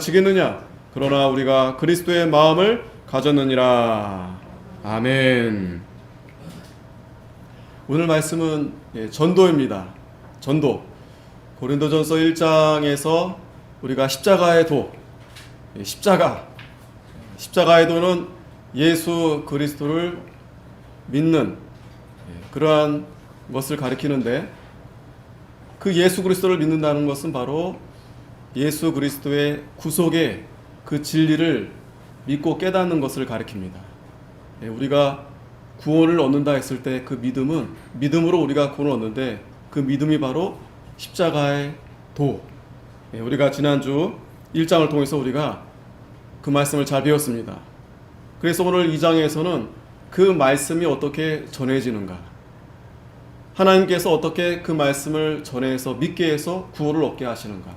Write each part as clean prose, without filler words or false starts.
지겠느냐? 그러나 우리가 그리스도의 마음을 가졌느니라. 아멘. 오늘 말씀은 전도입니다. 전도. 고린도전서 1장에서 우리가 십자가의 도, 십자가의 도는 예수 그리스도를 믿는 그러한 것을 가리키는데, 그 예수 그리스도를 믿는다는 것은 바로 예수 그리스도의 구속의 그 진리를 믿고 깨닫는 것을 가리킵니다. 우리가 구원을 얻는다 했을 때 그 믿음은, 믿음으로 우리가 구원을 얻는데 그 믿음이 바로 십자가의 도. 우리가 지난주 1장을 통해서 우리가 그 말씀을 잘 배웠습니다. 그래서 오늘 2장에서는 그 말씀이 어떻게 전해지는가, 하나님께서 어떻게 그 말씀을 전해서 믿게 해서 구원을 얻게 하시는가.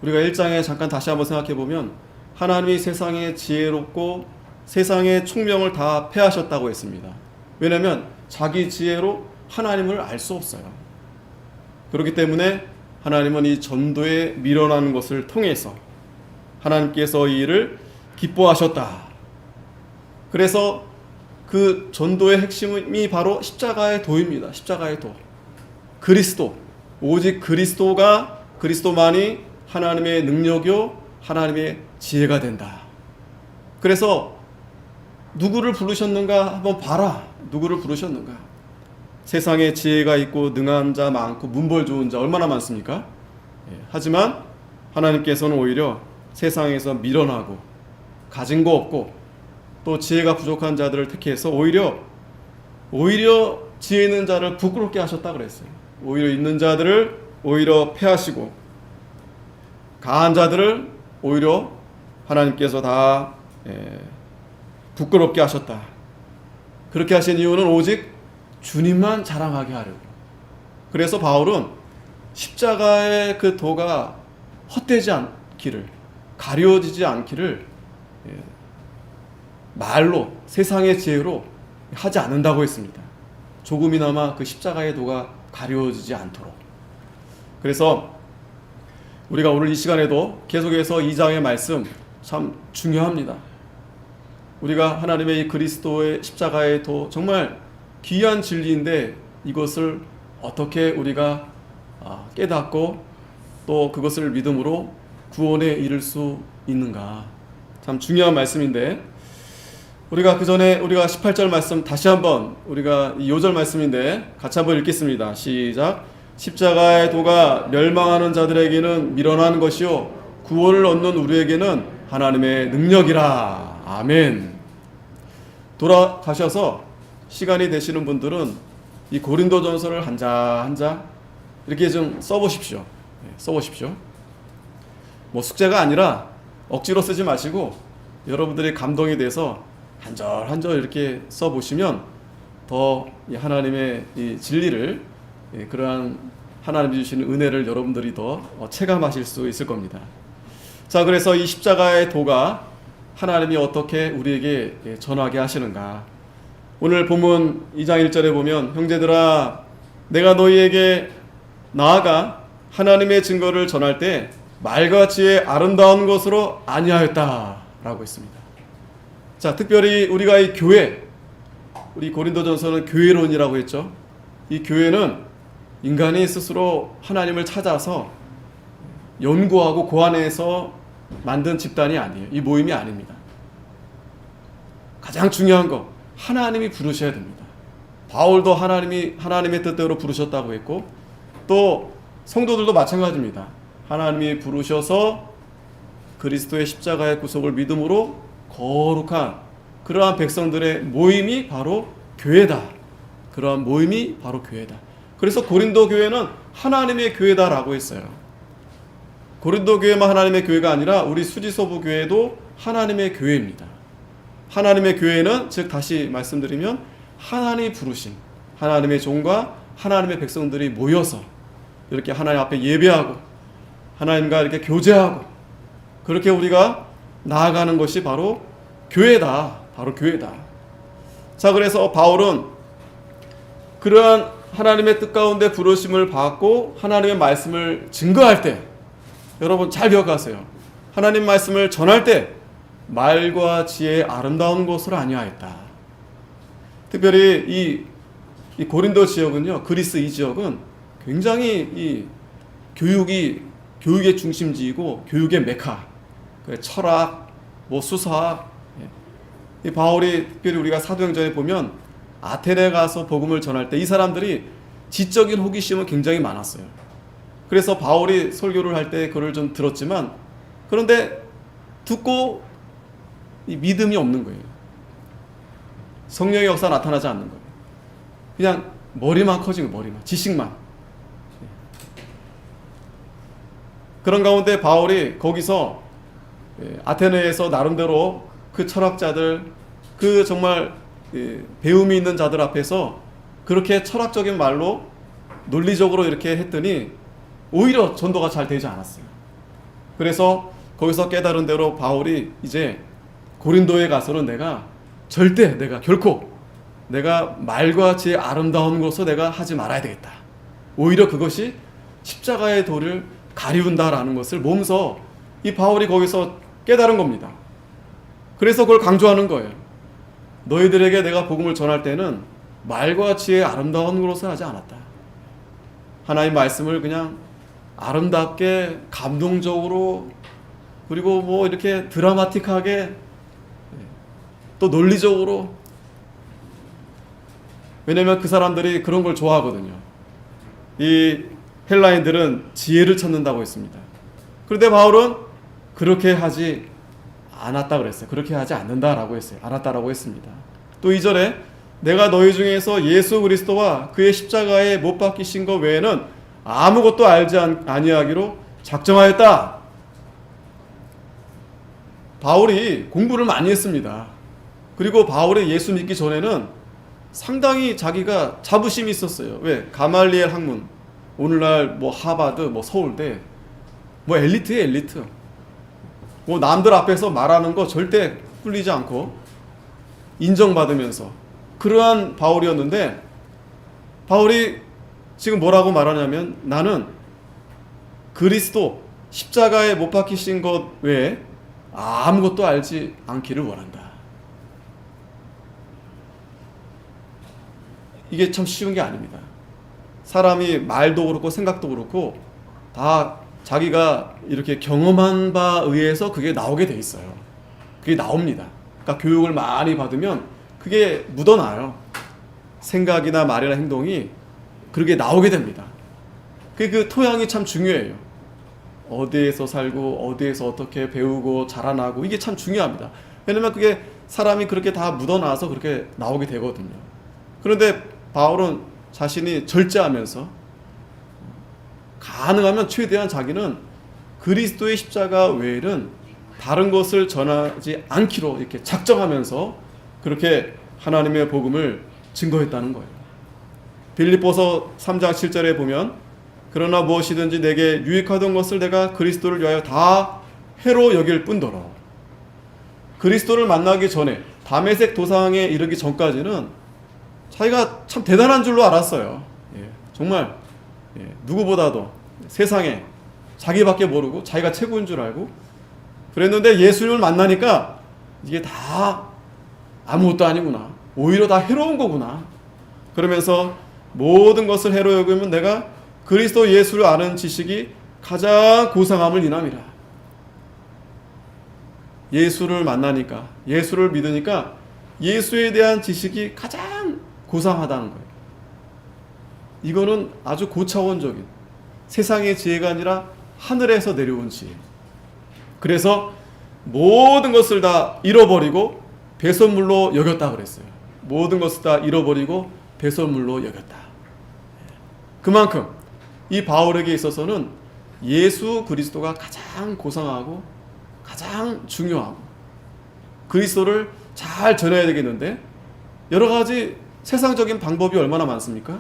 우리가 1장에 잠깐 다시 한번 생각해 보면, 하나님이 세상에 지혜롭고 세상의 총명을 다 패하셨다고 했습니다. 왜냐하면 자기 지혜로 하나님을 알 수 없어요. 그렇기 때문에 하나님은 이 전도에 밀어나는 것을 통해서 하나님께서 이 일을 기뻐하셨다. 그래서 그 전도의 핵심이 바로 십자가의 도입니다. 십자가의 도. 그리스도. 오직 그리스도만이 하나님의 능력이요 하나님의 지혜가 된다. 그래서 누구를 부르셨는가 한번 봐라. 누구를 부르셨는가. 세상에 지혜가 있고 능한 자 많고 문벌 좋은 자 얼마나 많습니까? 하지만 하나님께서는 오히려 세상에서 밀어나고 가진 거 없고 또 지혜가 부족한 자들을 택해서 오히려 지혜 있는 자를 부끄럽게 하셨다 그랬어요. 오히려 있는 자들을 오히려 패하시고 강한 자들을 오히려 하나님께서 다 부끄럽게 하셨다. 그렇게 하신 이유는 오직 주님만 자랑하게 하려고. 그래서 바울은 십자가의 그 도가 헛되지 않기를, 가려지지 않기를 말로, 세상의 지혜로 하지 않는다고 했습니다. 조금이나마 그 십자가의 도가 가려지지 않도록. 그래서 우리가 오늘 이 시간에도 계속해서 2장의 말씀 참 중요합니다. 우리가 하나님의 이 그리스도의 십자가의 도, 정말 귀한 진리인데 이것을 어떻게 우리가 깨닫고 또 그것을 믿음으로 구원에 이를 수 있는가. 참 중요한 말씀인데, 우리가 그 전에 우리가 18절 말씀 다시 한번, 우리가 이 요절 말씀인데 같이 한번 읽겠습니다. 시작. 십자가의 도가 멸망하는 자들에게는 미련한 것이요 구원을 얻는 우리에게는 하나님의 능력이라. 아멘. 돌아가셔서 시간이 되시는 분들은 이 고린도전서를 한 자 한 자 이렇게 좀 써보십시오. 써보십시오. 뭐 숙제가 아니라 억지로 쓰지 마시고 여러분들이 감동이 돼서 한 절 한 절 이렇게 써보시면 더 하나님의 이 진리를, 그러한 하나님이 주시는 은혜를 여러분들이 더 체감하실 수 있을 겁니다. 자, 그래서 이 십자가의 도가 하나님이 어떻게 우리에게 전하게 하시는가. 오늘 본문 2장 1절에 보면, 형제들아 내가 너희에게 나아가 하나님의 증거를 전할 때 말같이 아름다운 것으로 아니하였다 라고 했습니다. 자, 특별히 우리가 이 교회, 우리 고린도전서는 교회론이라고 했죠. 이 교회는 인간이 스스로 하나님을 찾아서 연구하고 고안해서 만든 집단이 아니에요. 이 모임이 아닙니다. 가장 중요한 거, 하나님이 부르셔야 됩니다. 바울도 하나님의 뜻대로 부르셨다고 했고, 또 성도들도 마찬가지입니다. 하나님이 부르셔서 그리스도의 십자가의 구속을 믿음으로 거룩한 그러한 백성들의 모임이 바로 교회다. 그러한 모임이 바로 교회다. 그래서 고린도 교회는 하나님의 교회다라고 했어요. 고린도 교회만 하나님의 교회가 아니라 우리 수지소부 교회도 하나님의 교회입니다. 하나님의 교회는, 즉 다시 말씀드리면 하나님이 부르신 하나님의 종과 하나님의 백성들이 모여서 이렇게 하나님 앞에 예배하고 하나님과 이렇게 교제하고 그렇게 우리가 나아가는 것이 바로 교회다. 바로 교회다. 자, 그래서 바울은 그러한 하나님의 뜻 가운데 부르심을 받고 하나님의 말씀을 증거할 때, 여러분 잘 기억하세요. 하나님 말씀을 전할 때 말과 지혜의 아름다운 것으로 아니하였다. 특별히 이 고린도 지역은요, 그리스 이 지역은 굉장히 이 교육의 중심지이고 교육의 메카, 철학, 수사학. 이 바울이 특별히 우리가 사도행전에 보면 아테네 가서 복음을 전할 때 이 사람들이 지적인 호기심은 굉장히 많았어요. 그래서 바울이 설교를 할 때 그걸 좀 들었지만, 그런데 듣고 이 믿음이 없는 거예요. 성령의 역사 나타나지 않는 거예요. 그냥 머리만 커진 거예요. 머리만, 지식만. 그런 가운데 바울이 거기서 아테네에서 나름대로 그 철학자들, 그 정말 배움이 있는 자들 앞에서 그렇게 철학적인 말로 논리적으로 이렇게 했더니 오히려 전도가 잘 되지 않았어요. 그래서 거기서 깨달은 대로 바울이 이제 고린도에 가서는 내가 결코 내가 말과 지혜의 아름다운 것을 내가 하지 말아야 되겠다. 오히려 그것이 십자가의 도를 가리운다라는 것을 몸소 이 바울이 거기서 깨달은 겁니다. 그래서 그걸 강조하는 거예요. 너희들에게 내가 복음을 전할 때는 말과 지혜의 아름다운 것을 하지 않았다. 하나님 말씀을 그냥 아름답게 감동적으로, 그리고 이렇게 드라마틱하게, 또 논리적으로. 왜냐면 그 사람들이 그런 걸 좋아하거든요. 이 헬라인들은 지혜를 찾는다고 했습니다. 그런데 바울은 그렇게 하지 않았다 그랬어요. 그렇게 하지 않는다라고 했어요. 않았다라고 했습니다. 또 2절에 내가 너희 중에서 예수 그리스도와 그의 십자가에 못 박히신 것 외에는 아무것도 알지 아니하기로 작정하였다. 바울이 공부를 많이 했습니다. 그리고 바울이 예수 믿기 전에는 상당히 자기가 자부심이 있었어요. 왜? 가말리엘 학문, 오늘날 하버드, 서울대, 엘리트예요, 엘리트. 남들 앞에서 말하는 거 절대 꿀리지 않고 인정받으면서 그러한 바울이었는데, 바울이 지금 뭐라고 말하냐면 나는 그리스도 십자가에 못 박히신 것 외에 아무것도 알지 않기를 원한다. 이게 참 쉬운 게 아닙니다. 사람이 말도 그렇고 생각도 그렇고 다 자기가 이렇게 경험한 바에 의해서 그게 나오게 돼 있어요. 그게 나옵니다. 그러니까 교육을 많이 받으면 그게 묻어나요. 생각이나 말이나 행동이 그렇게 나오게 됩니다. 그 토양이 참 중요해요. 어디에서 살고 어디에서 어떻게 배우고 자라나고, 이게 참 중요합니다. 왜냐면 그게 사람이 그렇게 다 묻어나서 그렇게 나오게 되거든요. 그런데 바울은 자신이 절제하면서 가능하면 최대한 자기는 그리스도의 십자가 외에는 다른 것을 전하지 않기로 이렇게 작정하면서 그렇게 하나님의 복음을 증거했다는 거예요. 빌립보서 3장 7절에 보면 그러나 무엇이든지 내게 유익하던 것을 내가 그리스도를 위하여 다 해로 여길 뿐더러. 그리스도를 만나기 전에 다메섹 도상에 이르기 전까지는 자기가 참 대단한 줄로 알았어요. 정말 누구보다도 세상에 자기밖에 모르고 자기가 최고인 줄 알고 그랬는데, 예수님을 만나니까 이게 다 아무것도 아니구나, 오히려 다 해로운 거구나, 그러면서 모든 것을 해로 여기면 내가 그리스도 예수를 아는 지식이 가장 고상함을 인함이라. 예수를 만나니까, 예수를 믿으니까 예수에 대한 지식이 가장 고상하다는 거예요. 이거는 아주 고차원적인 세상의 지혜가 아니라 하늘에서 내려온 지혜. 그래서 모든 것을 다 잃어버리고 배설물로 여겼다 그랬어요. 모든 것을 다 잃어버리고 배설물로 여겼다. 그만큼 이 바울에게 있어서는 예수 그리스도가 가장 고상하고 가장 중요하고, 그리스도를 잘 전해야 되겠는데 여러 가지 세상적인 방법이 얼마나 많습니까?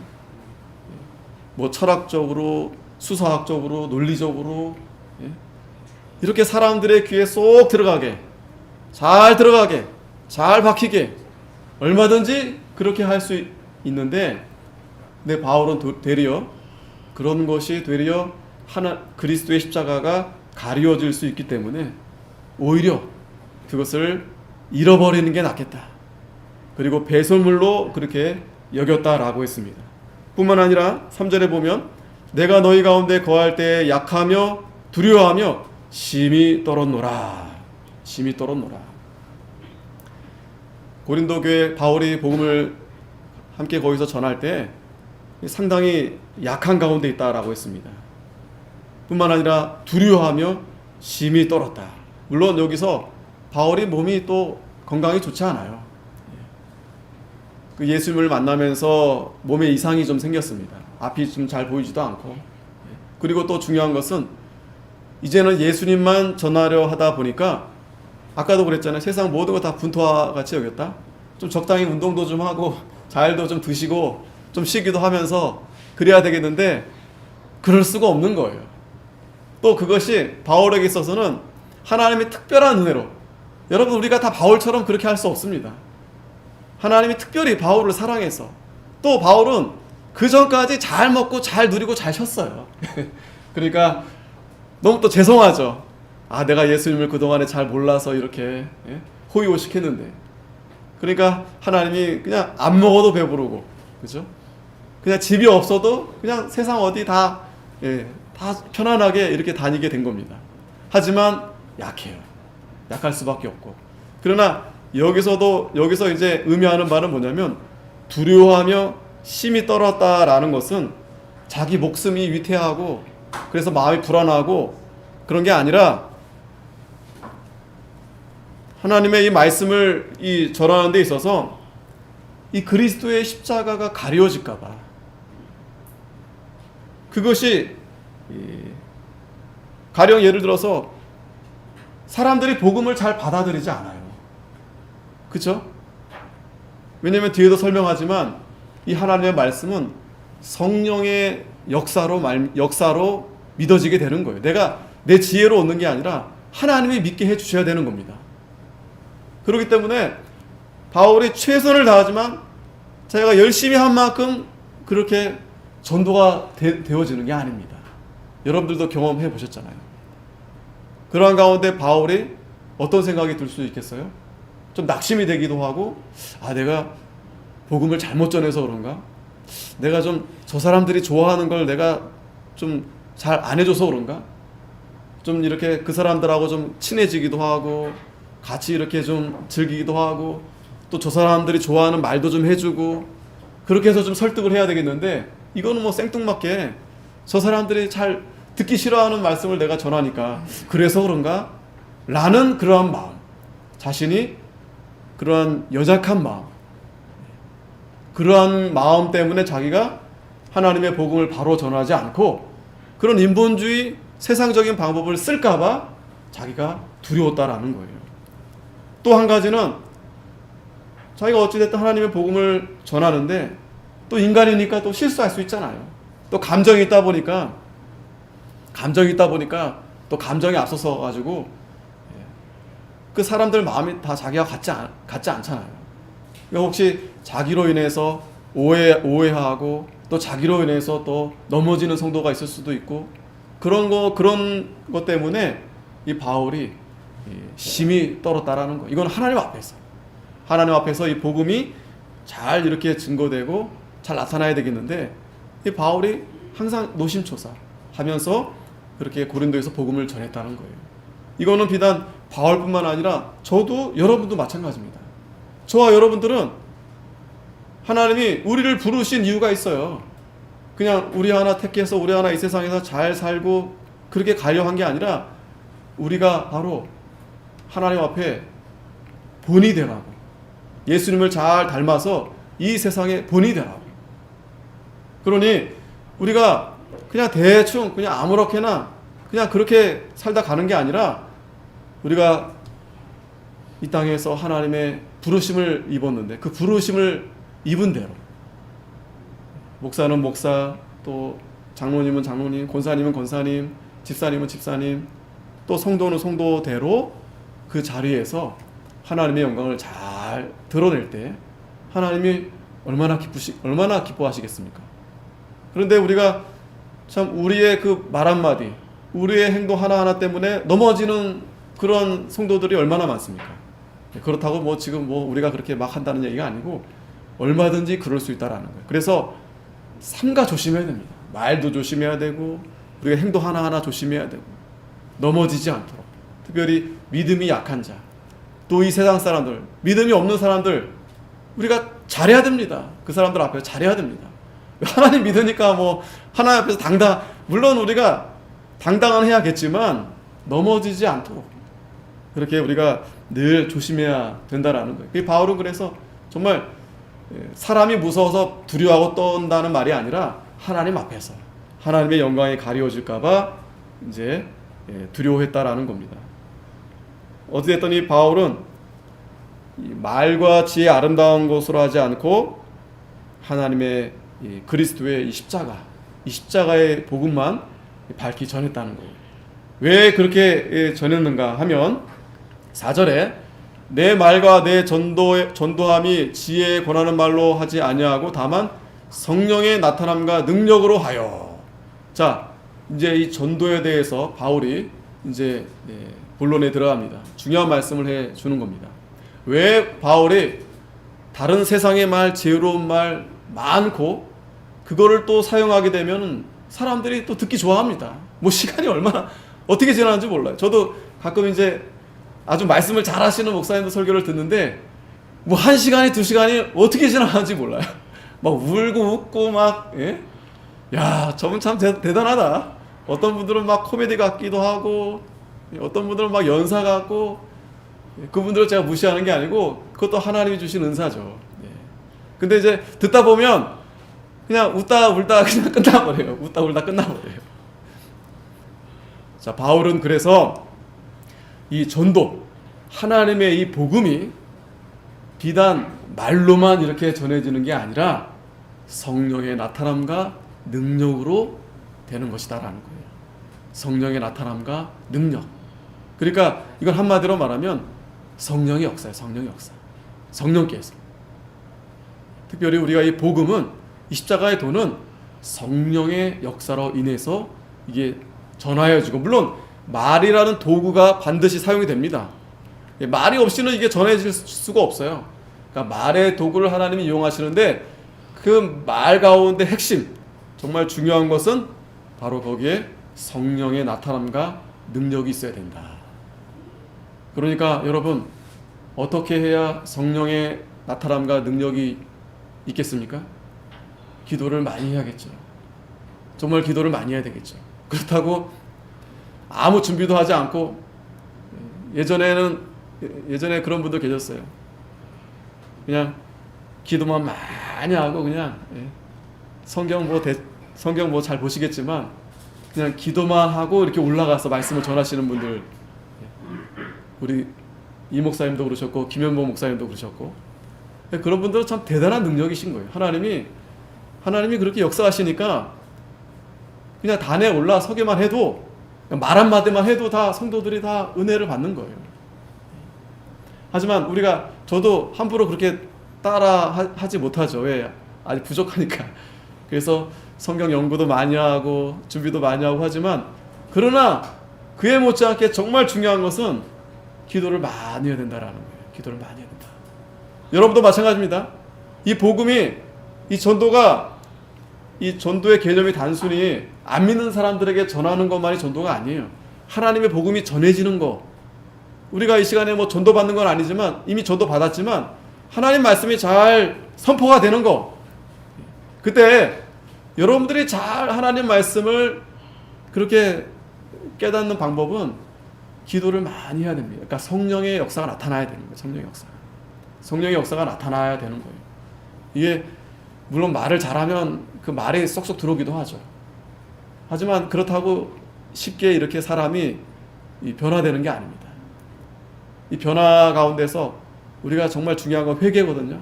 철학적으로, 수사학적으로, 논리적으로, 이렇게 사람들의 귀에 쏙 들어가게, 잘 박히게 얼마든지 그렇게 할 수 있는데, 근데 바울은 되려 그런 것이 되려 그리스도의 십자가가 가리워질 수 있기 때문에 오히려 그것을 잃어버리는 게 낫겠다. 그리고 배설물로 그렇게 여겼다라고 했습니다. 뿐만 아니라 3절에 보면 내가 너희 가운데 거할 때 약하며 두려워하며 심히 떨었노라. 심히 떨었노라. 고린도 교회 바울이 복음을 함께 거기서 전할 때 상당히 약한 가운데 있다라고 했습니다. 뿐만 아니라 두려워하며 심히 떨었다. 물론 여기서 바울이 몸이 또 건강이 좋지 않아요. 그 예수님을 만나면서 몸에 이상이 좀 생겼습니다. 앞이 좀 잘 보이지도 않고. 그리고 또 중요한 것은 이제는 예수님만 전하려 하다 보니까 아까도 그랬잖아요. 세상 모든 거 다 분토와 같이 여겼다. 좀 적당히 운동도 좀 하고 잘도 좀 드시고 좀 쉬기도 하면서 그래야 되겠는데 그럴 수가 없는 거예요. 또 그것이 바울에게 있어서는 하나님의 특별한 은혜로, 여러분 우리가 다 바울처럼 그렇게 할 수 없습니다. 하나님이 특별히 바울을 사랑해서, 또 바울은 그 전까지 잘 먹고 잘 누리고 잘 쉬었어요. 그러니까 너무 또 죄송하죠. 아, 내가 예수님을 그동안에 잘 몰라서 이렇게 호의호식했는데. 그러니까 하나님이 그냥 안 먹어도 배부르고, 그죠? 그냥 집이 없어도 그냥 세상 어디 다 편안하게 이렇게 다니게 된 겁니다. 하지만 약해요. 약할 수밖에 없고. 그러나 여기서 이제 의미하는 바는 뭐냐면 두려워하며 심히 떨었다라는 것은 자기 목숨이 위태하고 그래서 마음이 불안하고 그런 게 아니라 하나님의 이 말씀을 전하는 데 있어서 이 그리스도의 십자가가 가려질까 봐, 그것이 가령 예를 들어서 사람들이 복음을 잘 받아들이지 않아요. 그렇죠? 왜냐하면 뒤에도 설명하지만 이 하나님의 말씀은 성령의 역사로 믿어지게 되는 거예요. 내가 내 지혜로 얻는 게 아니라 하나님이 믿게 해주셔야 되는 겁니다. 그렇기 때문에 바울이 최선을 다하지만 자기가 열심히 한 만큼 그렇게 전도가 되어지는 게 아닙니다. 여러분들도 경험해 보셨잖아요. 그러한 가운데 바울이 어떤 생각이 들 수 있겠어요? 좀 낙심이 되기도 하고, 아, 내가 복음을 잘못 전해서 그런가? 내가 좀 저 사람들이 좋아하는 걸 내가 좀 잘 안 해줘서 그런가? 좀 이렇게 그 사람들하고 좀 친해지기도 하고 같이 이렇게 좀 즐기기도 하고 또 저 사람들이 좋아하는 말도 좀 해주고 그렇게 해서 좀 설득을 해야 되겠는데, 이거는 뭐 생뚱맞게 저 사람들이 잘 듣기 싫어하는 말씀을 내가 전하니까 그래서 그런가? 라는 그러한 마음, 자신이 그러한 여작한 마음, 그러한 마음 때문에 자기가 하나님의 복음을 바로 전하지 않고 그런 인본주의 세상적인 방법을 쓸까봐 자기가 두려웠다라는 거예요. 또 한 가지는 자기가 어찌됐든 하나님의 복음을 전하는데 또 인간이니까 또 실수할 수 있잖아요. 또 감정이 있다 보니까 또 감정이 앞서서 가지고 그 사람들 마음이 다 자기와 같지 않잖아요. 그러니까 혹시 자기로 인해서 오해하고 또 자기로 인해서 또 넘어지는 성도가 있을 수도 있고 그런 것 때문에 이 바울이 심히 떨었다라는 거. 이건 하나님 앞에서 이 복음이 잘 이렇게 증거되고 잘 나타나야 되겠는데 이 바울이 항상 노심초사하면서 그렇게 고린도에서 복음을 전했다는 거예요. 이거는 비단 바울뿐만 아니라 저도 여러분도 마찬가지입니다. 저와 여러분들은 하나님이 우리를 부르신 이유가 있어요. 그냥 우리 하나 택해서 우리 하나 이 세상에서 잘 살고 그렇게 가려 한 게 아니라 우리가 바로 하나님 앞에 본이 되라고, 예수님을 잘 닮아서 이 세상에 본이 되라고. 그러니 우리가 그냥 대충 그냥 아무렇게나 그냥 그렇게 살다 가는 게 아니라 우리가 이 땅에서 하나님의 부르심을 입었는데 그 부르심을 입은 대로, 목사는 목사, 또 장로님은 장로님, 권사님은 권사님, 집사님은 집사님, 또 성도는 성도대로 그 자리에서 하나님의 영광을 잘 드러낼 때 하나님이 얼마나 기뻐하시겠습니까? 그런데 우리가 참 우리의 그 말 한마디, 우리의 행동 하나하나 때문에 넘어지는 그런 성도들이 얼마나 많습니까? 그렇다고 뭐 지금 뭐 우리가 그렇게 막 한다는 얘기가 아니고 얼마든지 그럴 수 있다라는 거예요. 그래서 삼가 조심해야 됩니다. 말도 조심해야 되고 우리가 행동 하나하나 조심해야 되고 넘어지지 않도록, 특별히 믿음이 약한 자, 또 이 세상 사람들, 믿음이 없는 사람들 우리가 잘해야 됩니다. 그 사람들 앞에서 잘해야 됩니다. 하나님 믿으니까 뭐 하나님 앞에서 물론 우리가 당당은 해야겠지만 넘어지지 않도록 그렇게 우리가 늘 조심해야 된다라는 거예요. 바울은 그래서 정말 사람이 무서워서 두려워하고 떤다는 말이 아니라 하나님 앞에서 하나님의 영광이 가리워질까봐 이제 두려워했다라는 겁니다. 어찌됐든 이 바울은 말과 지혜의 아름다운 것으로 하지 않고 하나님의 그리스도의 이 십자가의 복음만 밝히 전했다는 거예요. 왜 그렇게 전했는가 하면 4절에 내 말과 내 전도함이 지혜에 권하는 말로 하지 아니하고 다만 성령의 나타남과 능력으로 하여. 자, 이제 이 전도에 대해서 바울이 이제 본론에 들어갑니다. 중요한 말씀을 해 주는 겁니다. 왜 바울이 다른 세상의 말, 지혜로운 말 많고 그거를 또 사용하게 되면 사람들이 또 듣기 좋아합니다. 뭐 시간이 얼마나 어떻게 지나는지 몰라요. 저도 가끔 이제 아주 말씀을 잘 하시는 목사님들 설교를 듣는데 뭐 1시간이 2시간이 어떻게 지나가는지 몰라요. 막 울고 웃고 막 야, 저분 참 대단하다. 어떤 분들은 막 코미디 같기도 하고 어떤 분들은 막 연사 같고 그분들을 제가 무시하는 게 아니고 그것도 하나님이 주신 은사죠. 근데 이제 듣다 보면 그냥 웃다 울다 그냥 끝나버려요. 웃다 울다 끝나버려요. 자, 바울은 그래서 이 전도, 하나님의 이 복음이 비단 말로만 이렇게 전해지는 게 아니라 성령의 나타남과 능력으로 되는 것이다라는 거예요. 성령의 나타남과 능력. 그러니까 이걸 한마디로 말하면 성령의 역사예요. 성령의 역사. 성령께서. 특별히 우리가 이 복음은 이 십자가의 도는 성령의 역사로 인해서 이게 전하여지고, 물론 말이라는 도구가 반드시 사용이 됩니다. 말이 없이는 이게 전해질 수가 없어요. 그러니까 말의 도구를 하나님이 이용하시는데 그 말 가운데 핵심, 정말 중요한 것은 바로 거기에 성령의 나타남과 능력이 있어야 된다. 그러니까 여러분, 어떻게 해야 성령의 나타남과 능력이 있겠습니까? 기도를 많이 해야겠죠. 정말 기도를 많이 해야 되겠죠. 그렇다고 아무 준비도 하지 않고, 예전에 그런 분들 계셨어요. 그냥 기도만 많이 하고 그냥 성경 뭐 잘 보시겠지만 그냥 기도만 하고 이렇게 올라가서 말씀을 전하시는 분들, 우리 이 목사님도 그러셨고 김현보 목사님도 그러셨고, 그런 분들은 참 대단한 능력이신 거예요. 하나님이 그렇게 역사하시니까 그냥 단에 올라서기만 해도, 말 한마디만 해도 다 성도들이 다 은혜를 받는 거예요. 하지만 저도 함부로 그렇게 따라 하지 못하죠. 왜? 아직 부족하니까. 그래서 성경 연구도 많이 하고 준비도 많이 하고 하지만, 그러나 그에 못지않게 정말 중요한 것은 기도를 많이 해야 된다라는 거예요. 기도를 많이 해야 된다. 여러분도 마찬가지입니다. 이 복음이, 이 전도의 개념이 단순히 안 믿는 사람들에게 전하는 것만이 전도가 아니에요. 하나님의 복음이 전해지는 거, 우리가 이 시간에 뭐 전도 받는 건 아니지만 이미 전도 받았지만 하나님 말씀이 잘 선포가 되는 거, 그때 여러분들이 잘 하나님 말씀을 그렇게 깨닫는 방법은 기도를 많이 해야 됩니다. 그러니까 성령의 역사가 나타나야 되는 거예요. 성령의 역사가 나타나야 되는 거예요. 이게 물론 말을 잘하면 그 말이 쏙쏙 들어오기도 하죠. 하지만 그렇다고 쉽게 이렇게 사람이 변화되는 게 아닙니다. 이 변화 가운데서 우리가 정말 중요한 건 회개거든요.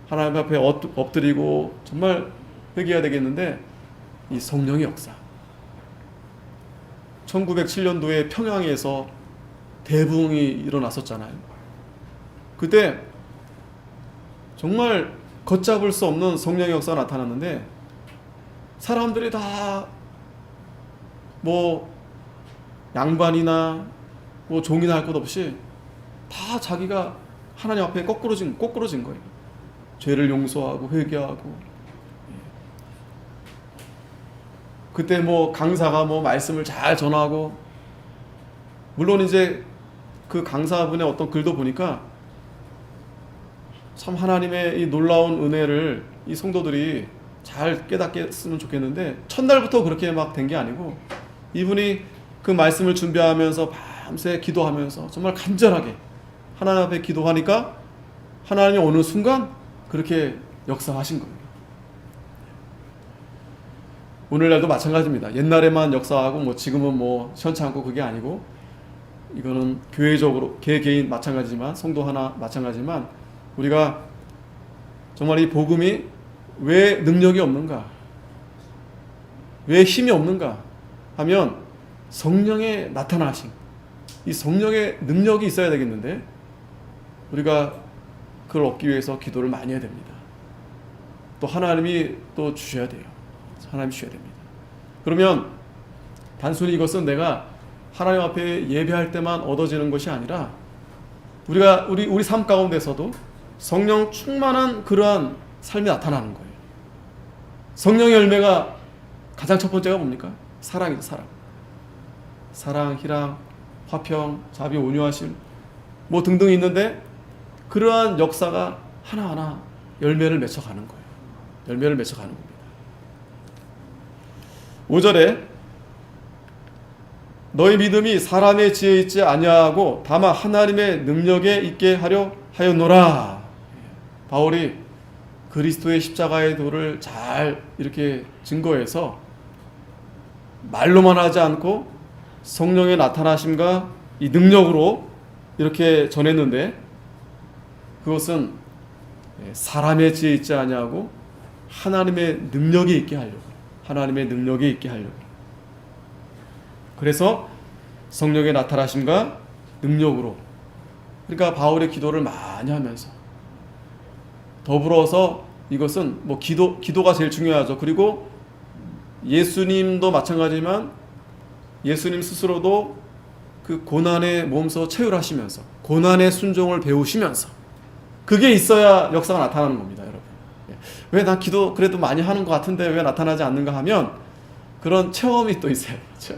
하나님 앞에 엎드리고 정말 회개해야 되겠는데, 이 성령의 역사. 1907년도에 평양에서 대붕이 일어났었잖아요. 그때 정말 걷잡을 수 없는 성령의 역사가 나타났는데, 사람들이 다 뭐 양반이나 뭐 종이나 할 것 없이 다 자기가 하나님 앞에 거꾸러진 거예요. 죄를 용서하고 회개하고. 그때 뭐 강사가 뭐 말씀을 잘 전하고, 물론 이제 그 강사분의 어떤 글도 보니까 참 하나님의 이 놀라운 은혜를 이 성도들이 잘 깨닫겠으면 좋겠는데, 첫날부터 그렇게 막 된 게 아니고 이분이 그 말씀을 준비하면서 밤새 기도하면서 정말 간절하게 하나님 앞에 기도하니까 하나님이 어느 순간 그렇게 역사하신 거예요. 오늘날도 마찬가지입니다. 옛날에만 역사하고 뭐 지금은 뭐 시원치 않고 그게 아니고, 이거는 교회적으로 개인 마찬가지지만 성도 하나 마찬가지지만, 우리가 정말 이 복음이 왜 능력이 없는가, 왜 힘이 없는가 하면 성령의 나타나심, 이 성령의 능력이 있어야 되겠는데 우리가 그걸 얻기 위해서 기도를 많이 해야 됩니다. 또 하나님이 또 주셔야 돼요. 하나님 주셔야 됩니다. 그러면 단순히 이것은 내가 하나님 앞에 예배할 때만 얻어지는 것이 아니라 우리가 우리 삶 가운데서도 성령 충만한 그러한 삶이 나타나는 거예요. 성령의 열매가 가장 첫 번째가 뭡니까? 사랑이죠. 사랑, 희랑, 화평, 자비, 온유하심 뭐 등등 있는데, 그러한 역사가 하나하나 열매를 맺어가는 거예요. 열매를 맺어가는 겁니다. 5절에 너희 믿음이 사람의 지혜에 있지 아니하고 다만 하나님의 능력에 있게 하려 하였노라. 바울이 그리스도의 십자가의 도를 잘 이렇게 증거해서 말로만 하지 않고 성령의 나타나심과 이 능력으로 이렇게 전했는데, 그것은 사람의 지혜에 있지 아니하고 하나님의 능력이 있게 하려고, 하나님의 능력이 있게 하려고. 그래서 성령의 나타나심과 능력으로, 그러니까 바울의 기도를 많이 하면서, 더불어서 이것은 뭐 기도가 제일 중요하죠. 그리고 예수님도 마찬가지지만 예수님 스스로도 그 고난에 몸소 체휼하시면서 고난의 순종을 배우시면서, 그게 있어야 역사가 나타나는 겁니다, 여러분. 왜 난 기도 그래도 많이 하는 것 같은데 왜 나타나지 않는가 하면, 그런 체험이 또 있어요. 그렇죠?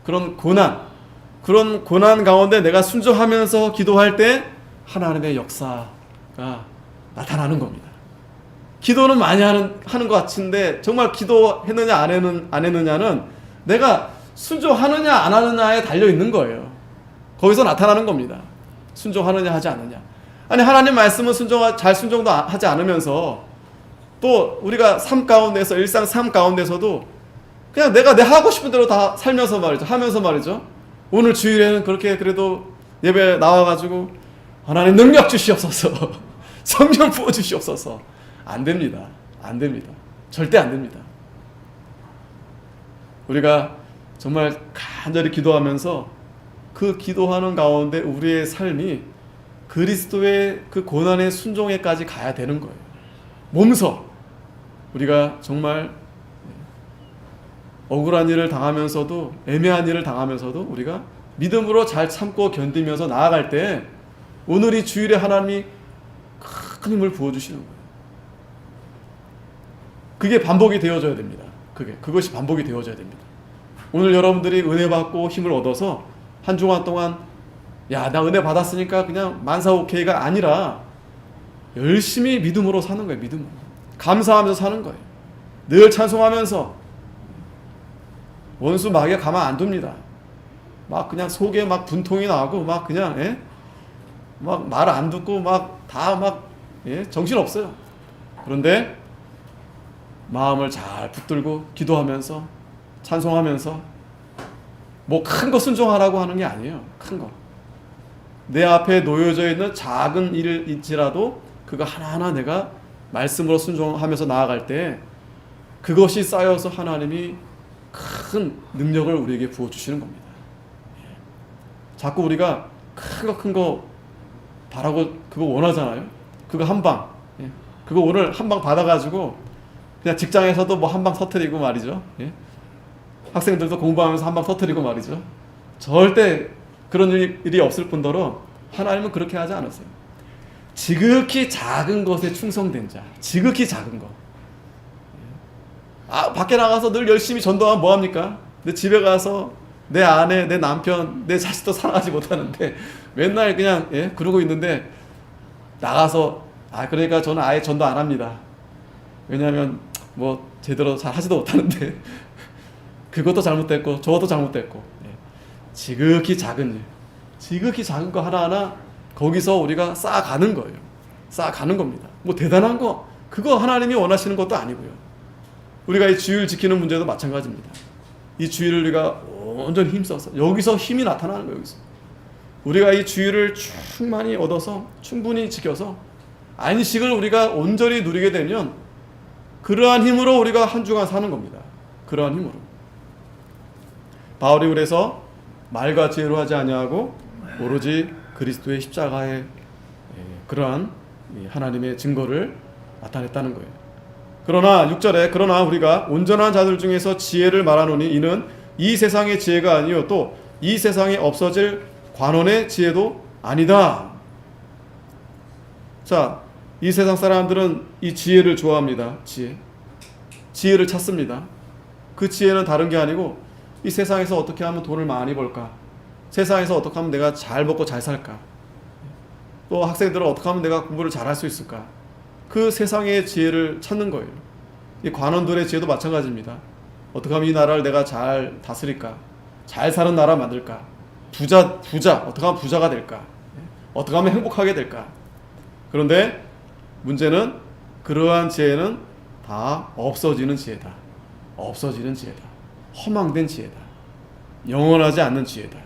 그런 고난 가운데 내가 순종하면서 기도할 때 하나님의 역사가 나타나는 겁니다. 기도는 많이 하는 것 같은데 정말 기도했느냐 안 했느냐는 내가 순종하느냐 안 하느냐에 달려 있는 거예요. 거기서 나타나는 겁니다. 순종하느냐 하지 않느냐. 아니, 하나님 말씀은 잘 순종도 하지 않으면서 또 우리가 삶 가운데서, 일상 삶 가운데서도 그냥 내가 하고 싶은 대로 다 살면서 말이죠. 하면서 말이죠. 오늘 주일에는 그렇게 그래도 예배 나와가지고 하나님 능력 주시옵소서, 성령 부어 주시옵소서. 안 됩니다. 안 됩니다. 절대 안 됩니다. 우리가 정말 간절히 기도하면서 그 기도하는 가운데 우리의 삶이 그리스도의 그 고난의 순종에까지 가야 되는 거예요. 몸소 우리가 정말 억울한 일을 당하면서도, 애매한 일을 당하면서도 우리가 믿음으로 잘 참고 견디면서 나아갈 때 오늘 이 주일에 하나님이 큰 힘을 부어주시는 거예요. 그게 반복이 되어져야 됩니다. 그것이 반복이 되어져야 됩니다. 오늘 여러분들이 은혜 받고 힘을 얻어서 한 주간 동안 야, 나 은혜 받았으니까 그냥 만사오케이가 아니라 열심히 믿음으로 사는 거예요. 믿음으로. 감사하면서 사는 거예요. 늘 찬송하면서. 원수 마귀가 가만 안 둡니다. 막 그냥 속에 막 분통이 나고 막 그냥 막 말 안 듣고 막 다 막 정신 없어요. 그런데 마음을 잘 붙들고 기도하면서 찬송하면서 뭐 큰 거 순종하라고 하는 게 아니에요. 큰 거. 내 앞에 놓여져 있는 작은 일일지라도 그거 하나하나 내가 말씀으로 순종하면서 나아갈 때 그것이 쌓여서 하나님이 큰 능력을 우리에게 부어주시는 겁니다. 자꾸 우리가 큰 거 바라고 그거 원하잖아요. 그거 한 방. 그거 오늘 한 방 받아가지고 그냥 직장에서도 뭐 한 방 터뜨리고 말이죠. 학생들도 공부하면서 한 방 터뜨리고 말이죠. 절대 그런 일이 없을 뿐더러 하나님은 그렇게 하지 않았어요. 지극히 작은 것에 충성된 자, 지극히 작은 것. 밖에 나가서 늘 열심히 전도하면 뭐합니까? 내 집에 가서 내 아내, 내 남편, 내 자식도 사랑하지 못하는데 맨날 그냥 그러고 있는데 나가서 그러니까 저는 아예 전도 안 합니다. 왜냐하면 뭐 제대로 잘 하지도 못하는데 그것도 잘못됐고 저것도 잘못됐고 지극히 작은 일, 지극히 작은 거 하나하나 거기서 우리가 쌓아가는 거예요. 쌓아가는 겁니다. 뭐 대단한 거 그거 하나님이 원하시는 것도 아니고요. 우리가 이 주일 지키는 문제도 마찬가지입니다. 이 주일을 우리가 온전히 힘써서 여기서 힘이 나타나는 거예요. 여기서 우리가 이 주일을 충만히 얻어서 충분히 지켜서 안식을 우리가 온전히 누리게 되면 그러한 힘으로 우리가 한 주간 사는 겁니다. 그러한 힘으로. 바울이 그래서 말과 지혜로 하지 아니하고 오로지 그리스도의 십자가의 그러한 하나님의 증거를 나타냈다는 거예요. 그러나 6절에 그러나 우리가 온전한 자들 중에서 지혜를 말하노니 이는 이 세상의 지혜가 아니요 또 이 세상에 없어질 관원의 지혜도 아니다. 자, 이 세상 사람들은 이 지혜를 좋아합니다. 지혜를 찾습니다. 그 지혜는 다른 게 아니고 이 세상에서 어떻게 하면 돈을 많이 벌까? 세상에서 어떻게 하면 내가 잘 먹고 잘 살까? 또 학생들은 어떻게 하면 내가 공부를 잘할 수 있을까? 그 세상의 지혜를 찾는 거예요. 이 관원들의 지혜도 마찬가지입니다. 어떻게 하면 이 나라를 내가 잘 다스릴까? 잘 사는 나라 만들까? 부자 어떻게 하면 부자가 될까? 어떻게 하면 행복하게 될까? 그런데 문제는 그러한 지혜는 다 없어지는 지혜다. 없어지는 지혜다. 허망된 지혜다. 영원하지 않는 지혜다.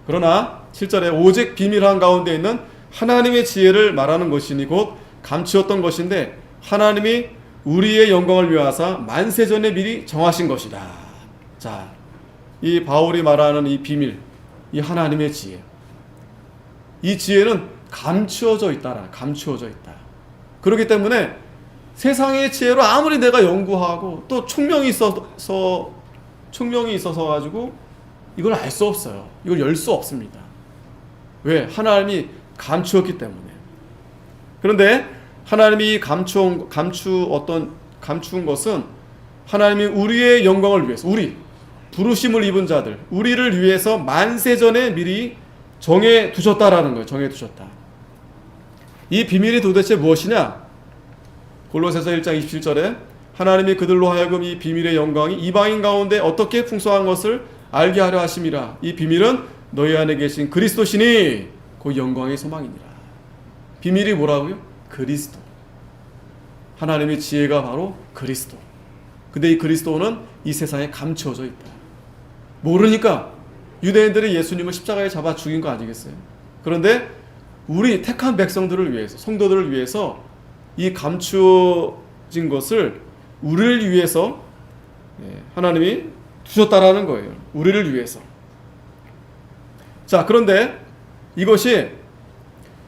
그러나 7절에 오직 비밀한 가운데 있는 하나님의 지혜를 말하는 것이니 곧 감추었던 것인데 하나님이 우리의 영광을 위하사 만세전에 미리 정하신 것이다. 자, 이 바울이 말하는 이 비밀, 이 하나님의 지혜, 이 지혜는 감추어져 있다. 감추어져 있다. 그렇기 때문에 세상의 지혜로 아무리 내가 연구하고 또 총명이 있어서 가지고 이걸 알 수 없어요. 이걸 열 수 없습니다. 왜? 하나님이 감추었기 때문에. 그런데 하나님이 감추은 것은 하나님이 우리의 영광을 위해서, 부르심을 입은 자들, 우리를 위해서 만세전에 미리 정해 두셨다라는 거예요. 정해 두셨다. 이 비밀이 도대체 무엇이냐? 골로새서 1장 27절에 하나님이 그들로 하여금 이 비밀의 영광이 이방인 가운데 어떻게 풍성한 것을 알게 하려 하심이라. 이 비밀은 너희 안에 계신 그리스도시니 그 영광의 소망이니라. 비밀이 뭐라고요? 그리스도. 하나님의 지혜가 바로 그리스도. 근데 이 그리스도는 이 세상에 감추어져 있다. 모르니까 유대인들이 예수님을 십자가에 잡아 죽인 거 아니겠어요? 그런데 우리 택한 백성들을 위해서, 성도들을 위해서 이 감추어진 것을 우리를 위해서 하나님이 두셨다라는 거예요. 우리를 위해서. 자, 그런데 이것이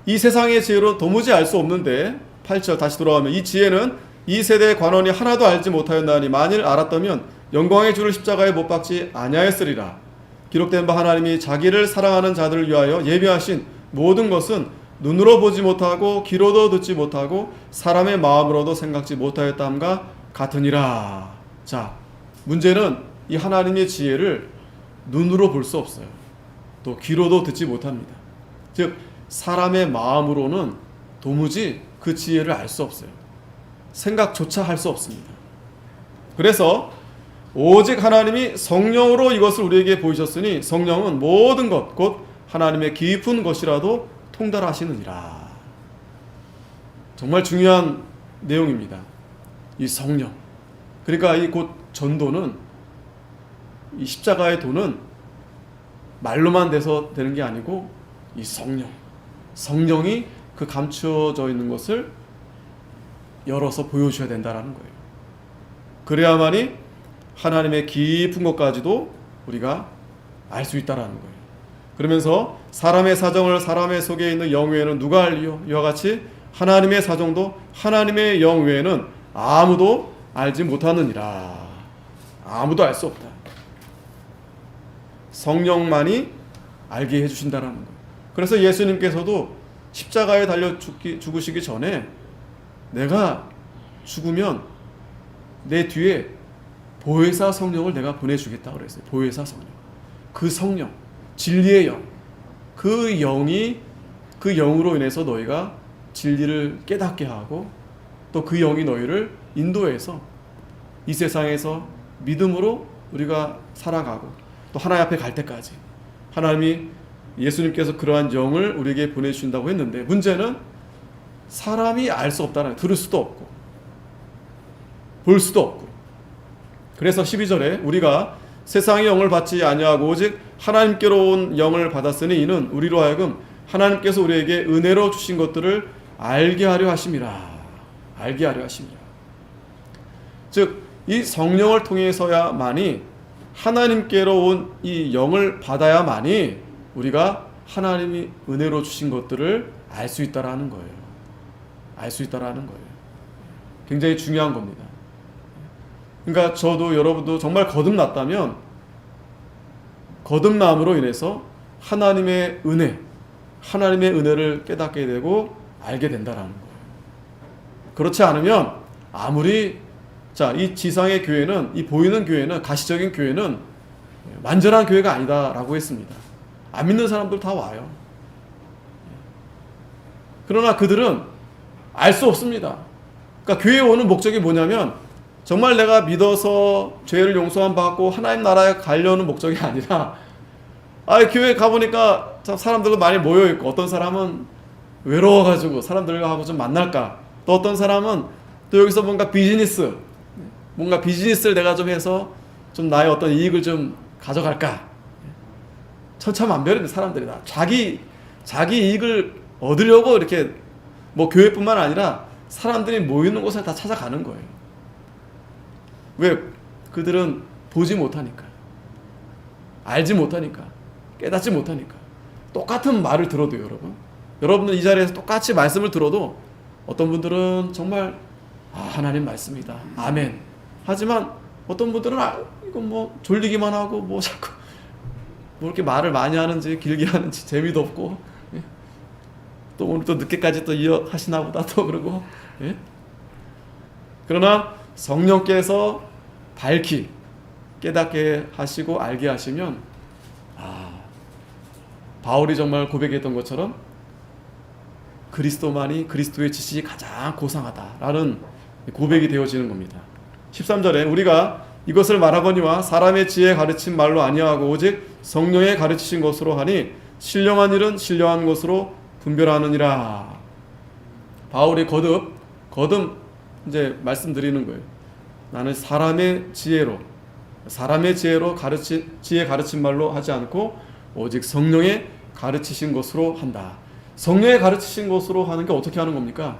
이 세상의 지혜로 도무지 알 수 없는데 8절 다시 돌아가면 이 지혜는 이 세대의 관원이 하나도 알지 못하였나니 만일 알았다면 영광의 주를 십자가에 못 박지 아니하였으리라. 기록된 바 하나님이 자기를 사랑하는 자들을 위하여 예비하신 모든 것은 눈으로 보지 못하고 귀로도 듣지 못하고 사람의 마음으로도 생각지 못하였다함과 같으니라. 자, 문제는 이 하나님의 지혜를 눈으로 볼 수 없어요. 또 귀로도 듣지 못합니다. 즉 사람의 마음으로는 도무지 그 지혜를 알 수 없어요. 생각조차 할 수 없습니다. 그래서 오직 하나님이 성령으로 이것을 우리에게 보이셨으니 성령은 모든 것 곧 하나님의 깊은 것이라도 통달하시느니라. 정말 중요한 내용입니다. 이 성령. 그러니까 이 곧 전도는, 이 십자가의 도는 말로만 돼서 되는 게 아니고 이 성령이 그 감추어져 있는 것을 열어서 보여줘야 된다라는 거예요. 그래야만이 하나님의 깊은 것까지도 우리가 알 수 있다라는 거예요. 그러면서 사람의 사정을 사람의 속에 있는 영 외에는 누가 알리요? 이와 같이 하나님의 사정도 하나님의 영 외에는 아무도 알지 못하느니라. 아무도 알 수 없다. 성령만이 알게 해주신다라는 거예요. 그래서 예수님께서도 십자가에 달려 죽으시기 전에 내가 죽으면 내 뒤에 보혜사 성령을 내가 보내주겠다고 그랬어요. 보혜사 성령. 그 성령, 진리의 영, 그 영이, 그 영으로 인해서 너희가 진리를 깨닫게 하고 또 그 영이 너희를 인도해서 이 세상에서 믿음으로 우리가 살아가고 또 하나님 앞에 갈 때까지 하나님이, 예수님께서 그러한 영을 우리에게 보내주신다고 했는데, 문제는 사람이 알 수 없다는, 들을 수도 없고 볼 수도 없고. 그래서 12절에 우리가 세상의 영을 받지 아니하고 오직 하나님께로 온 영을 받았으니 이는 우리로 하여금 하나님께서 우리에게 은혜로 주신 것들을 알게 하려 하심이라. 알게 하려 하심이라. 즉 이 성령을 통해서야만이, 하나님께로 온 이 영을 받아야만이 우리가 하나님이 은혜로 주신 것들을 알 수 있다라는 거예요. 알 수 있다라는 거예요. 굉장히 중요한 겁니다. 그러니까 저도 여러분도 정말 거듭났다면 거듭남으로 인해서 하나님의 은혜, 하나님의 은혜를 깨닫게 되고 알게 된다라는 거예요. 그렇지 않으면 아무리, 자, 이 지상의 교회는, 이 보이는 교회는, 가시적인 교회는 완전한 교회가 아니다라고 했습니다. 안 믿는 사람들 다 와요. 그러나 그들은 알 수 없습니다. 그러니까 교회에 오는 목적이 뭐냐면 정말 내가 믿어서 죄를 용서함 받고 하나님 나라에 가려는 목적이 아니라, 교회 가보니까 사람들도 많이 모여있고, 어떤 사람은 외로워가지고 사람들과 하고 좀 만날까, 또 어떤 사람은 또 여기서 뭔가 비즈니스를 내가 좀 해서 좀 나의 어떤 이익을 좀 가져갈까. 천차만별인데 사람들이 다 자기 이익을 얻으려고 이렇게, 뭐 교회뿐만 아니라 사람들이 모이는 곳을 다 찾아가는 거예요. 왜? 그들은 보지 못하니까, 알지 못하니까, 깨닫지 못하니까. 똑같은 말을 들어도 여러분들 이 자리에서 똑같이 말씀을 들어도 어떤 분들은 정말 하나님 말씀이다, 아멘. 하지만 어떤 분들은 이거 뭐 졸리기만 하고 뭐 자꾸 뭐 이렇게 말을 많이 하는지 길게 하는지 재미도 없고, 또 오늘 또 늦게까지 또 이어하시나 보다 또 그러고. 그러나 성령께서 밝히 깨닫게 하시고 알게 하시면, 바울이 정말 고백했던 것처럼 그리스도만이, 그리스도의 지식이 가장 고상하다라는 고백이 되어지는 겁니다. 13절에 우리가 이것을 말하거니와 사람의 지혜에 가르친 말로 아니하고 오직 성령의 가르치신 것으로 하니 신령한 일은 신령한 것으로 분별하느니라. 바울이 거듭 이제 말씀드리는 거예요. 나는 사람의 지혜로 지혜 가르친 말로 하지 않고 오직 성령의 가르치신 것으로 한다. 성령의 가르치신 것으로 하는 게 어떻게 하는 겁니까?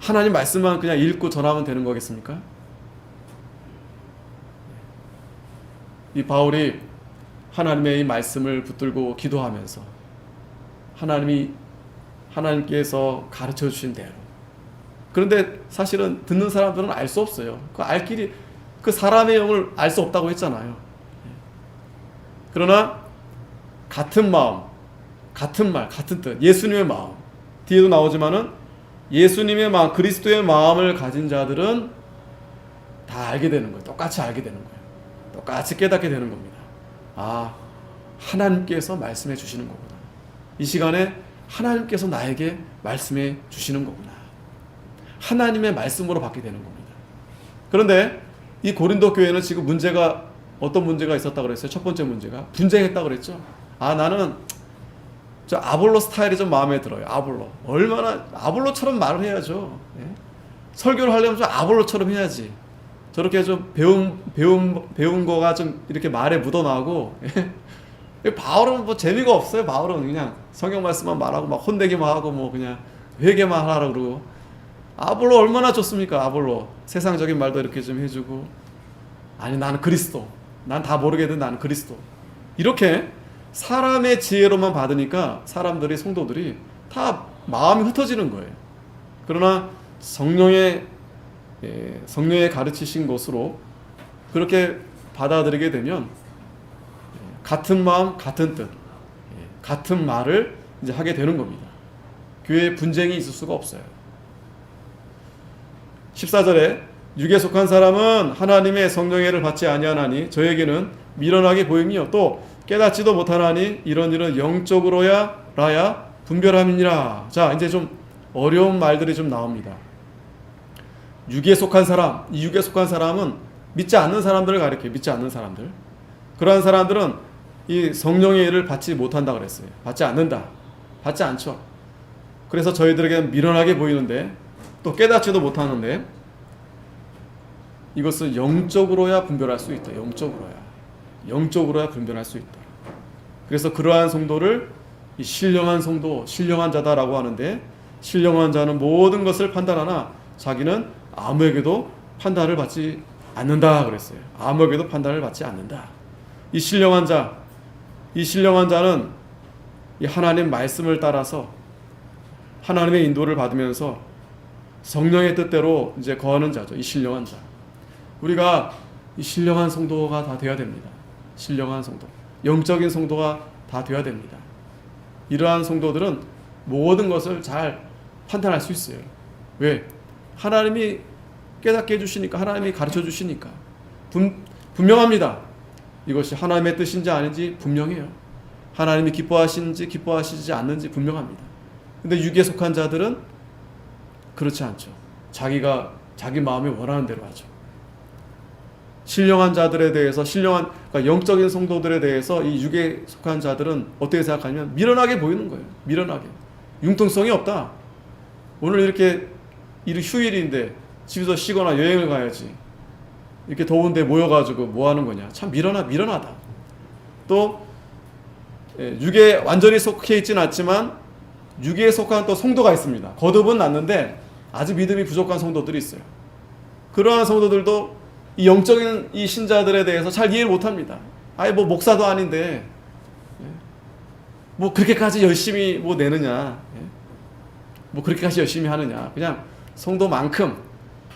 하나님 말씀만 그냥 읽고 전하면 되는 거겠습니까? 이 바울이 하나님의 이 말씀을 붙들고 기도하면서 하나님께서 가르쳐 주신 대로. 그런데 사실은 듣는 사람들은 알 수 없어요. 그 사람의 영을 알 수 없다고 했잖아요. 그러나 같은 마음, 같은 말, 같은 뜻, 예수님의 마음, 뒤에도 나오지만은 예수님의 마음, 그리스도의 마음을 가진 자들은 다 알게 되는 거예요. 똑같이 알게 되는 거예요. 똑같이 깨닫게 되는 겁니다. 하나님께서 말씀해 주시는 거구나. 이 시간에 하나님께서 나에게 말씀해 주시는 거구나. 하나님의 말씀으로 받게 되는 겁니다. 그런데 이 고린도 교회는 지금 어떤 문제가 있었다고 그랬어요? 첫 번째 문제가 분쟁했다고 그랬죠. 나는 저 아볼로 스타일이 좀 마음에 들어요. 아볼로처럼 말을 해야죠. 설교를 하려면 좀 아볼로처럼 해야지. 저렇게 좀 배운 거가 좀 이렇게 말에 묻어나고. 바울은 뭐 재미가 없어요. 바울은 그냥 성경 말씀만 말하고 막 혼내기만 하고 뭐 그냥 회개만 하라고 그러고. 아볼로 얼마나 좋습니까? 아볼로 세상적인 말도 이렇게 좀 해주고, 나는 그리스도, 난 다 모르겠는데 나는 그리스도, 이렇게 사람의 지혜로만 받으니까 성도들이 다 마음이 흩어지는 거예요. 그러나 성령의 가르치신 것으로 그렇게 받아들이게 되면 같은 마음, 같은 뜻, 같은 말을 이제 하게 되는 겁니다. 교회에 분쟁이 있을 수가 없어요. 14절에 육에 속한 사람은 하나님의 성령의 를 받지 아니하나니 저에게는 미련하게 보임이요 또 깨닫지도 못하나니 이런 일은 영적으로야 라야 분별함이니라. 자, 이제 좀 어려운 말들이 좀 나옵니다. 육에 속한 사람, 이 육에 속한 사람은 믿지 않는 사람들을 가리켜요. 믿지 않는 사람들. 그러한 사람들은 이 성령의 일을 받지 못한다 그랬어요. 받지 않는다. 받지 않죠. 그래서 저희들에게는 미련하게 보이는데 또 깨닫지도 못하는데 이것을 영적으로야 분별할 수 있다. 영적으로야 분별할 수 있다. 그래서 그러한 성도를 이 신령한 성도, 신령한 자다라고 하는데 신령한 자는 모든 것을 판단하나 자기는 아무에게도 판단을 받지 않는다 그랬어요. 아무에게도 판단을 받지 않는다. 이 신령한 자는 이 하나님 말씀을 따라서 하나님의 인도를 받으면서 성령의 뜻대로 이제 거하는 자죠. 이 신령한 자. 우리가 이 신령한 성도가 다 되어야 됩니다. 신령한 성도, 영적인 성도가 다 되어야 됩니다. 이러한 성도들은 모든 것을 잘 판단할 수 있어요. 왜? 하나님이 깨닫게 해주시니까, 하나님이 가르쳐 주시니까 분명합니다. 이것이 하나님의 뜻인지 아닌지 분명해요. 하나님이 기뻐하시는지 기뻐하시지 않는지 분명합니다. 근데 육에 속한 자들은 그렇지 않죠. 자기 마음에 원하는 대로 하죠. 신령한 자들에 대해서 그러니까 영적인 성도들에 대해서 이 육에 속한 자들은 어떻게 생각하냐면 미련하게 보이는 거예요. 미련하게. 융통성이 없다. 오늘 이렇게 휴일인데 집에서 쉬거나 여행을 가야지. 이렇게 더운데 모여가지고 뭐 하는 거냐. 참 미련하다. 또 육에 완전히 속해 있지는 않지만 육에 속한 또 성도가 있습니다. 거듭은 났는데 아직 믿음이 부족한 성도들이 있어요. 그러한 성도들도 이 영적인 이 신자들에 대해서 잘 이해를 못합니다. 아예 뭐 목사도 아닌데 뭐 그렇게까지 열심히 뭐 내느냐, 뭐 그렇게까지 열심히 하느냐. 그냥 성도만큼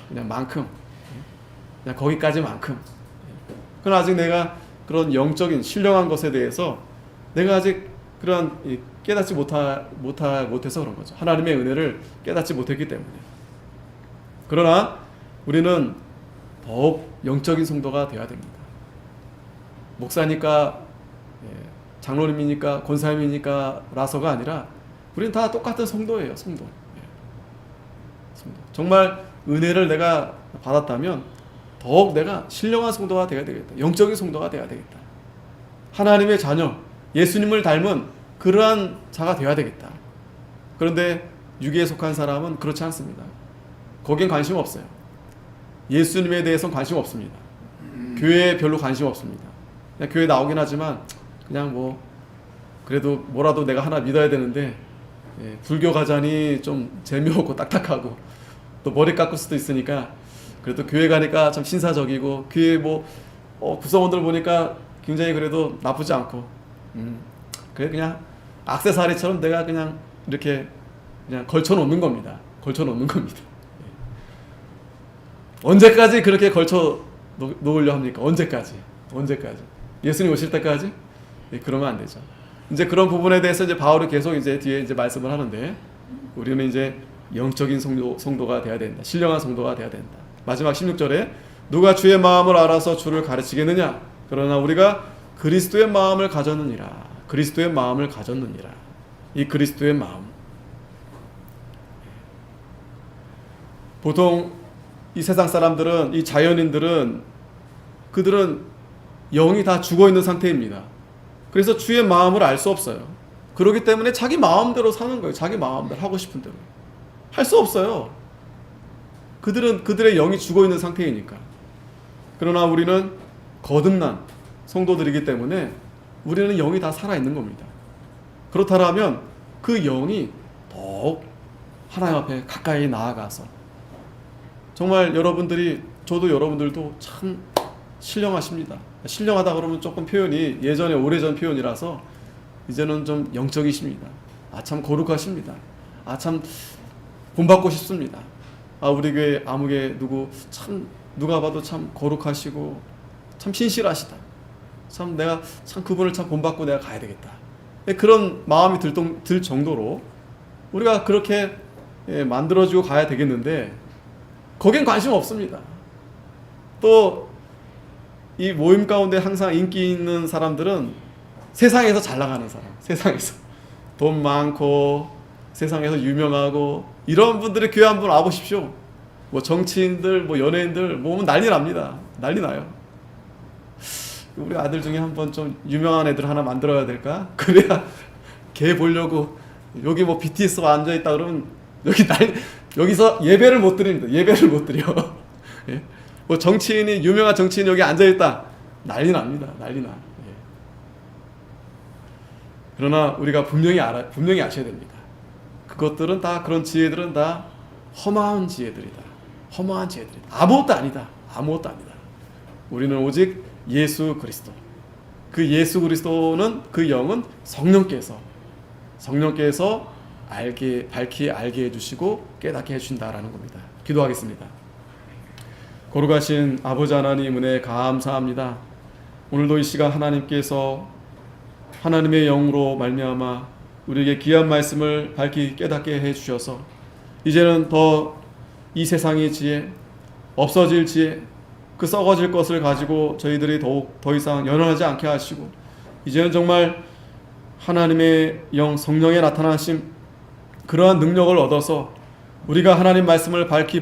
그냥 거기까지만큼. 그러나 아직 내가 그런 영적인 신령한 것에 대해서 내가 아직 그런 깨닫지 못해서 그런 거죠. 하나님의 은혜를 깨닫지 못했기 때문에. 그러나 우리는 더욱 영적인 성도가 되어야 됩니다. 목사니까, 장로님이니까, 권사님이니까 라서가 아니라 우리는 다 똑같은 성도예요. 성도. 정말 은혜를 내가 받았다면 더욱 내가 신령한 성도가 되어야 되겠다. 영적인 성도가 되어야 되겠다. 하나님의 자녀, 예수님을 닮은 그러한 자가 되어야 되겠다. 그런데 육에 속한 사람은 그렇지 않습니다. 거긴 관심 없어요. 예수님에 대해서는 관심 없습니다. 교회에 별로 관심 없습니다. 그냥 교회 나오긴 하지만 그냥 뭐 그래도 뭐라도 내가 하나 믿어야 되는데 불교 가자니 좀 재미없고 딱딱하고 또 머리 깎을 수도 있으니까 그래도 교회 가니까 참 신사적이고 교회 뭐 구성원들 보니까 굉장히 그래도 나쁘지 않고 그래 그냥 액세서리처럼 내가 그냥 이렇게 그냥 걸쳐놓는 겁니다. 언제까지 그렇게 걸쳐 놓으려 합니까? 언제까지? 예수님 오실 때까지? 그러면 안 되죠. 이제 그런 부분에 대해서 이제 바울이 계속 이제 뒤에 이제 말씀을 하는데 우리는 이제 영적인 성도가 돼야 된다. 신령한 성도가 돼야 된다. 마지막 16절에 누가 주의 마음을 알아서 주를 가르치겠느냐? 그러나 우리가 그리스도의 마음을 가졌느니라. 이 그리스도의 마음. 보통 이 세상 사람들은, 이 자연인들은 그들은 영이 다 죽어있는 상태입니다. 그래서 주의 마음을 알 수 없어요. 그렇기 때문에 자기 마음대로 사는 거예요. 자기 마음대로 하고 싶은 대로. 할 수 없어요. 그들의 영이 죽어있는 상태이니까. 그러나 우리는 거듭난 성도들이기 때문에 우리는 영이 다 살아있는 겁니다. 그렇다면 그 영이 더욱 하나님 앞에 가까이 나아가서 정말 저도 여러분들도 참 신령하십니다. 신령하다 그러면 조금 표현이 예전에 오래전 표현이라서 이제는 좀 영적이십니다. 참 거룩하십니다. 참 본받고 싶습니다. 우리 교회 아무개 누구 참 누가 봐도 참 거룩하시고 참 신실하시다. 참 내가 참 그분을 참 본받고 내가 가야 되겠다. 그런 마음이 들 정도로 우리가 그렇게 만들어주고 가야 되겠는데 거긴 관심 없습니다. 또 이 모임 가운데 항상 인기 있는 사람들은 세상에서 잘 나가는 사람, 세상에서 돈 많고 세상에서 유명하고 이런 분들의 교회 한번 와보십시오. 뭐 정치인들, 뭐 연예인들 모으면 난리 납니다. 난리 나요. 우리 아들 중에 한번 좀 유명한 애들 하나 만들어야 될까? 그래야 걔 보려고 여기 뭐 BTS가 앉아있다 그러면 여기서 예배를 못 드립니다. 예배를 못 드려. 예? 뭐 정치인이, 유명한 정치인이 여기 앉아있다. 난리 납니다. 난리 나. 예. 그러나 우리가 분명히 아셔야 됩니다. 그것들은 다, 그런 지혜들은 다 허망한 지혜들이다. 허망한 지혜들이다. 아무것도 아니다. 아무것도 아니다. 우리는 오직 예수 그리스도. 그 예수 그리스도는, 그 영은 성령께서 밝히 알게 해주시고 깨닫게 해주신다라는 겁니다. 기도하겠습니다. 거룩하신 아버지 하나님, 은혜 감사합니다. 오늘도 이 시간 하나님께서 하나님의 영으로 말미암아 우리에게 귀한 말씀을 밝히 깨닫게 해주셔서 이제는 더 이 세상의 지혜, 없어질 지혜, 그 썩어질 것을 가지고 저희들이 더 이상 연연하지 않게 하시고 이제는 정말 하나님의 영, 성령의 나타나심, 그러한 능력을 얻어서 우리가 하나님 말씀을 밝히